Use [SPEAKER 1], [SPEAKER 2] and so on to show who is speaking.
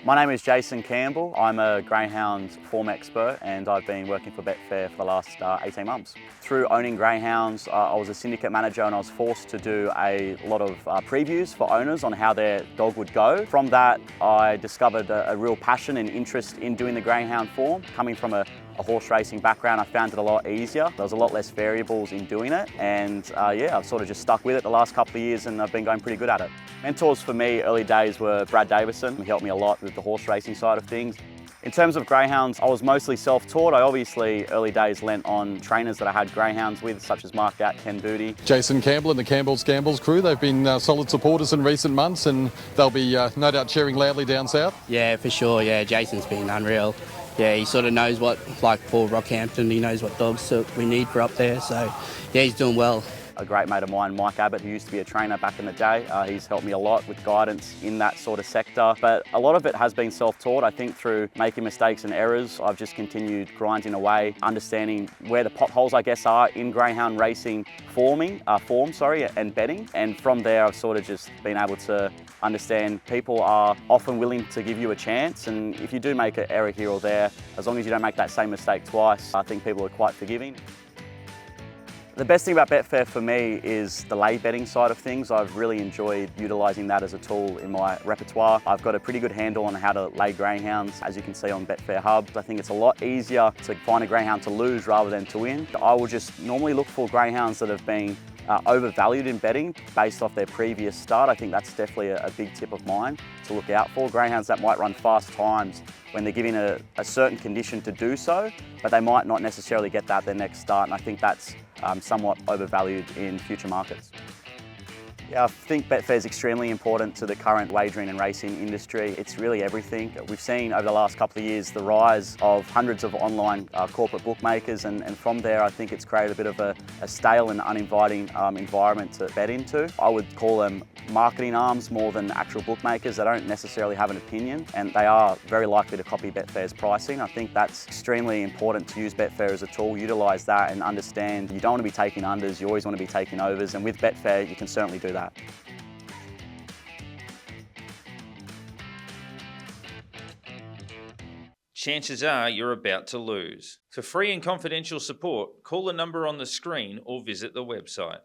[SPEAKER 1] My name is Jaycin Campbell. I'm a greyhound form expert and I've been working for Betfair for the last 18 months. Through owning greyhounds, I was a syndicate manager and I was forced to do a lot of previews for owners on how their dog would go. From that, I discovered a real passion and interest in doing the greyhound form. Coming from a horse racing background, I found it a lot easier. There was a lot less variables in doing it, and I've sort of just stuck with it the last couple of years and I've been going pretty good at it. Mentors for me early days were Brad Davison. He helped me a lot with the horse racing side of things. In terms of greyhounds, I was mostly self-taught. I obviously, early days, lent on trainers that I had greyhounds with, such as Mark Gatt, Ken Booty.
[SPEAKER 2] Jaycin Campbell and the Campbell's Gambles crew, they've been solid supporters in recent months and they'll be no doubt cheering loudly down south.
[SPEAKER 3] Yeah, for sure. Yeah, Jason's been unreal. Yeah, he sort of knows what, like for Rockhampton, he knows what dogs we need for up there. So, yeah, he's doing well.
[SPEAKER 1] A great mate of mine, Mike Abbott, who used to be a trainer back in the day, he's helped me a lot with guidance in that sort of sector. But a lot of it has been self-taught. I think through making mistakes and errors, I've just continued grinding away, understanding where the potholes, I guess, are in greyhound racing form, and betting. And from there, I've sort of just been able to understand people are often willing to give you a chance. And if you do make an error here or there, as long as you don't make that same mistake twice, I think people are quite forgiving. The best thing about Betfair for me is the lay betting side of things. I've really enjoyed utilising that as a tool in my repertoire. I've got a pretty good handle on how to lay greyhounds, as you can see on Betfair Hub. I think it's a lot easier to find a greyhound to lose rather than to win. I will just normally look for greyhounds that have been overvalued in betting based off their previous start. I think that's definitely a big tip of mine to look out for. Greyhounds that might run fast times when they're given a certain condition to do so, but they might not necessarily get that their next start, and I think that's somewhat overvalued in future markets. Yeah, I think Betfair is extremely important to the current wagering and racing industry. It's really everything. We've seen over the last couple of years the rise of hundreds of online corporate bookmakers, and from there I think it's created a bit of a stale and uninviting environment to bet into. I would call them marketing arms more than actual bookmakers. They don't necessarily have an opinion and they are very likely to copy Betfair's pricing. I think that's extremely important to use Betfair as a tool, utilise that and understand you don't want to be taking unders, you always want to be taking overs, and with Betfair you can certainly do that.
[SPEAKER 4] Chances are you're about to lose. For free and confidential support, call the number on the screen or visit the website.